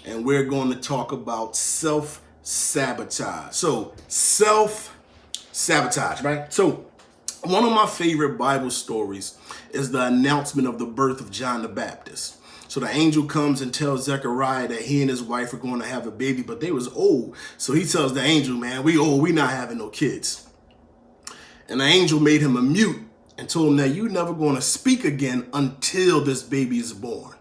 and we're going to talk about self-sabotage. So, self-sabotage, right? So, one of my favorite Bible stories is the announcement of the birth of John the Baptist. So the angel comes and tells Zechariah that he and his wife are going to have a baby, but they was old. So he tells the angel, man, we old, we not having no kids. And the angel made him a mute and told him that you're never going to speak again until this baby is born.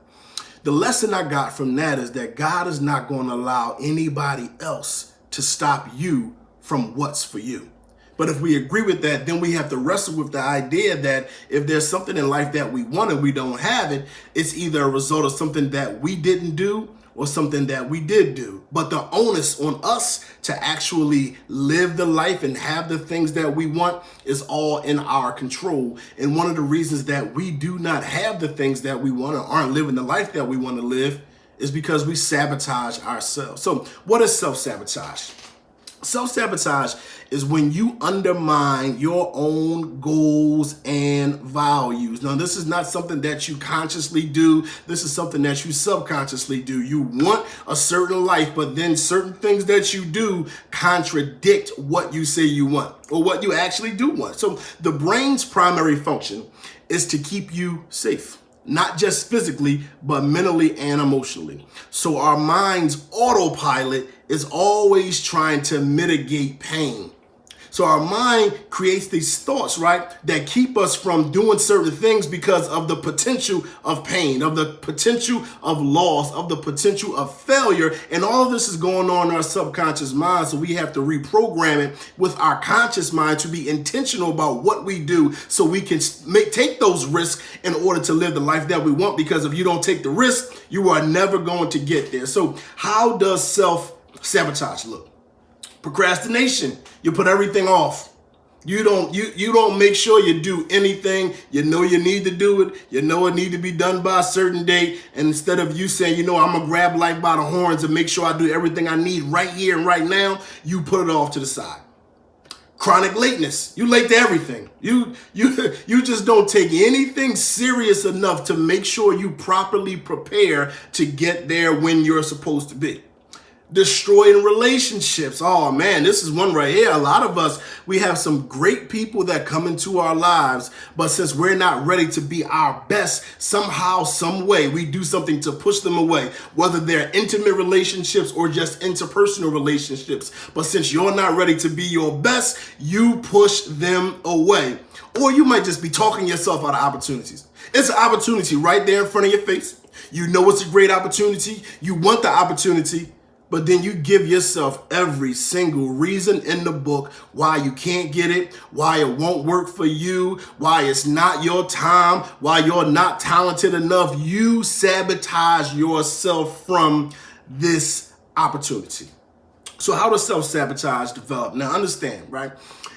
The lesson I got from that is that God is not going to allow anybody else to stop you from what's for you. But if we agree with that, then we have to wrestle with the idea that if there's something in life that we want and we don't have it, it's either a result of something that we didn't do or something that we did do. But the onus on us to actually live the life and have the things that we want is all in our control. And one of the reasons that we do not have the things that we want or aren't living the life that we want to live is because we sabotage ourselves. So what is self-sabotage? Self-sabotage is when you undermine your own goals and values. Now, this is not something that you consciously do. This is something that you subconsciously do. You want a certain life, but then certain things that you do contradict what you say you want or what you actually do want. So the brain's primary function is to keep you safe. Not just physically, but mentally and emotionally. So our mind's autopilot is always trying to mitigate pain. So our mind creates these thoughts, right, that keep us from doing certain things because of the potential of pain, of the potential of loss, of the potential of failure. And all of this is going on in our subconscious mind. So we have to reprogram it with our conscious mind to be intentional about what we do so we can take those risks in order to live the life that we want. Because if you don't take the risk, you are never going to get there. So how does self-sabotage look? Procrastination. You put everything off. You don't make sure you do anything. You know you need to do it. You know it need to be done by a certain date. And instead of you saying, I'm going to grab life by the horns and make sure I do everything I need right here and right now, you put it off to the side. Chronic lateness. You late to everything. You just don't take anything serious enough to make sure you properly prepare to get there when you're supposed to be. Destroying relationships. Oh man, this is one right here. A lot of us, we have some great people that come into our lives, but since we're not ready to be our best, somehow, some way, we do something to push them away, whether they're intimate relationships or just interpersonal relationships. But since you're not ready to be your best, you push them away. Or you might just be talking yourself out of opportunities. It's an opportunity right there in front of your face. You know it's a great opportunity. You want the opportunity. But then you give yourself every single reason in the book why you can't get it, why it won't work for you, why it's not your time, why you're not talented enough. You sabotage yourself from this opportunity. So how does self-sabotage develop? Now understand, right?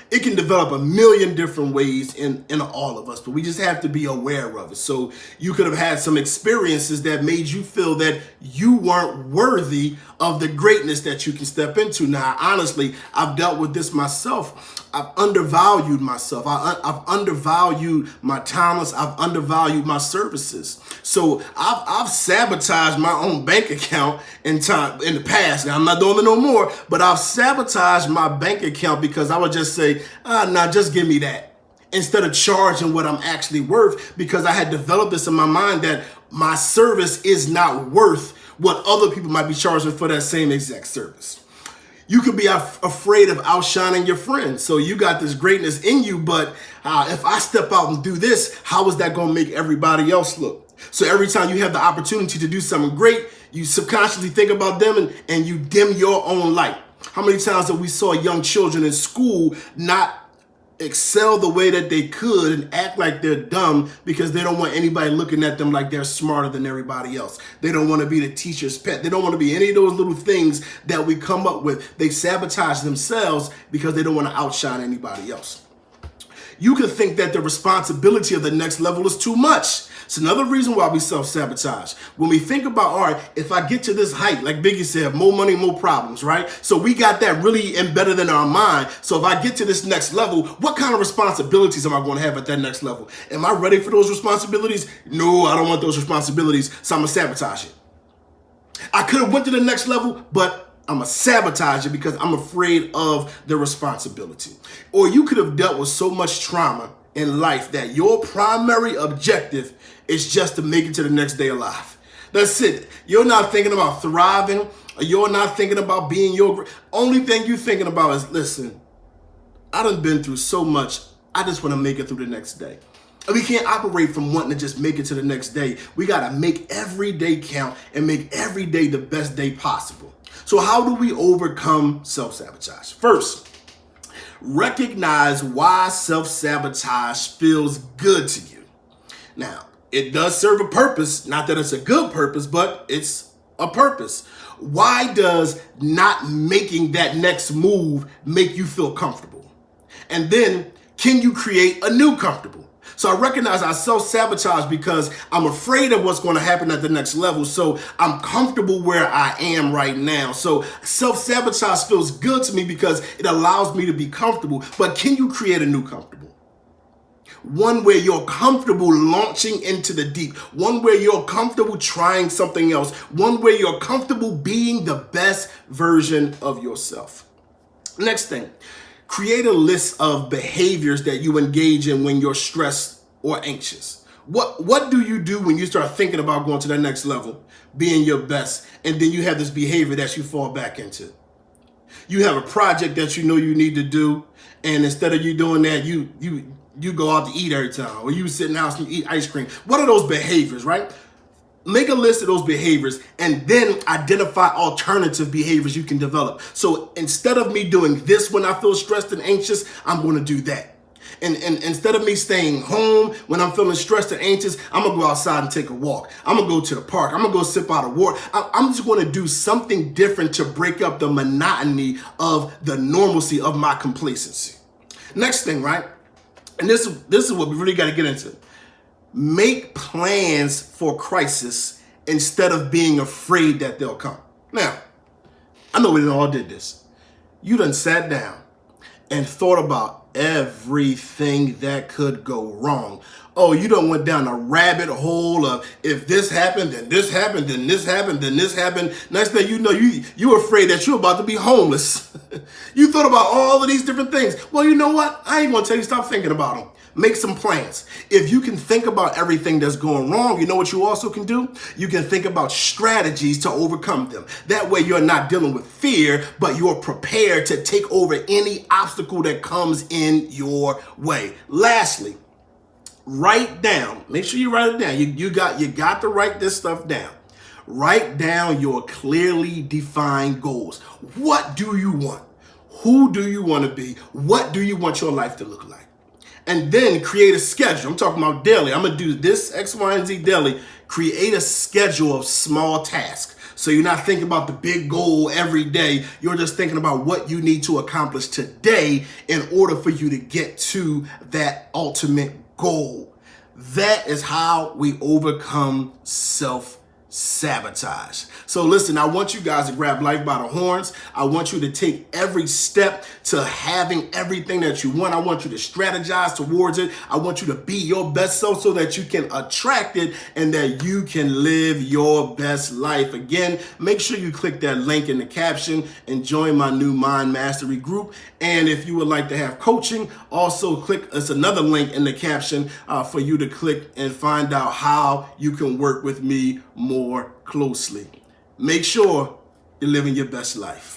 It can develop a million different ways in all of us, but we just have to be aware of it. So you could have had some experiences that made you feel that you weren't worthy of the greatness that you can step into. Now, honestly, I've dealt with this myself. I've undervalued myself. I've undervalued my talents. I've undervalued my services. So I've sabotaged my own bank account in the past. Now, I'm not doing it no more, but I've sabotaged my bank account because I would just say, just give me that, instead of charging what I'm actually worth, because I had developed this in my mind that my service is not worth what other people might be charging for that same exact service. You could be afraid of outshining your friends. So you got this greatness in you, but if I step out and do this, how is that going to make everybody else look? So every time you have the opportunity to do something great, you subconsciously think about them and you dim your own light. How many times have we saw young children in school not excel the way that they could and act like they're dumb because they don't want anybody looking at them like they're smarter than everybody else? They don't want to be the teacher's pet. They don't want to be any of those little things that we come up with. They sabotage themselves because they don't want to outshine anybody else. You could think that the responsibility of the next level is too much. It's another reason why we self-sabotage. When we think about, all right, if I get to this height, like Biggie said, more money, more problems, right? So we got that really embedded in our mind. So if I get to this next level, what kind of responsibilities am I going to have at that next level? Am I ready for those responsibilities? No, I don't want those responsibilities, so I'm going to sabotage it. I could have went to the next level, but I'm a sabotage it because I'm afraid of the responsibility. Or you could have dealt with so much trauma in life that your primary objective is just to make it to the next day alive. That's it. You're not thinking about thriving. Or you're not thinking about being your... Only thing you're thinking about is, listen, I done been through so much. I just want to make it through the next day. And we can't operate from wanting to just make it to the next day. We got to make every day count and make every day the best day possible. So how do we overcome self-sabotage? First, recognize why self-sabotage feels good to you. Now, it does serve a purpose. Not that it's a good purpose, but it's a purpose. Why does not making that next move make you feel comfortable? And then, can you create a new comfortable? So I recognize I self-sabotage because I'm afraid of what's going to happen at the next level. So I'm comfortable where I am right now. So self-sabotage feels good to me because it allows me to be comfortable. But can you create a new comfortable? One where you're comfortable launching into the deep. One where you're comfortable trying something else. One where you're comfortable being the best version of yourself. Next thing. Create a list of behaviors that you engage in when you're stressed or anxious. What do you do when you start thinking about going to the next level, being your best, and then you have this behavior that you fall back into? You have a project that you know you need to do, and instead of you doing that, you go out to eat every time, or you sit in the house and you eat ice cream. What are those behaviors, right? Make a list of those behaviors and then identify alternative behaviors you can develop. So instead of me doing this when I feel stressed and anxious, I'm going to do that. And instead of me staying home when I'm feeling stressed and anxious, I'm going to go outside and take a walk. I'm going to go to the park. I'm going to go sip out of water. I'm just going to do something different to break up the monotony of the normalcy of my complacency. Next thing, right? And this is what we really got to get into. Make plans for crisis instead of being afraid that they'll come. Now, I know we all did this. You done sat down and thought about everything that could go wrong. Oh, you done went down a rabbit hole of if this happened, then this happened, then this happened, then this happened. Next thing you know, you're afraid that you're about to be homeless. You thought about all of these different things. Well, you know what? I ain't gonna tell you stop thinking about them. Make some plans. If you can think about everything that's going wrong, you know what you also can do? You can think about strategies to overcome them. That way you're not dealing with fear, but you're prepared to take over any obstacle that comes in your way. Lastly, write down. Make sure you write it down. You got to write this stuff down. Write down your clearly defined goals. What do you want? Who do you want to be? What do you want your life to look like? And then create a schedule. I'm talking about daily. I'm going to do this X, Y, and Z daily. Create a schedule of small tasks. So you're not thinking about the big goal every day. You're just thinking about what you need to accomplish today in order for you to get to that ultimate goal. That is how we overcome self-sabotage. So listen, I want you guys to grab life by the horns. I want you to take every step to having everything that you want. I want you to strategize towards it. I want you to be your best self so that you can attract it and that you can live your best life. Again, make sure you click that link in the caption and join my new Mind Mastery group. And if you would like to have coaching, also click, it's another link in the caption for you to click and find out how you can work with me more closely. Make sure you're living your best life.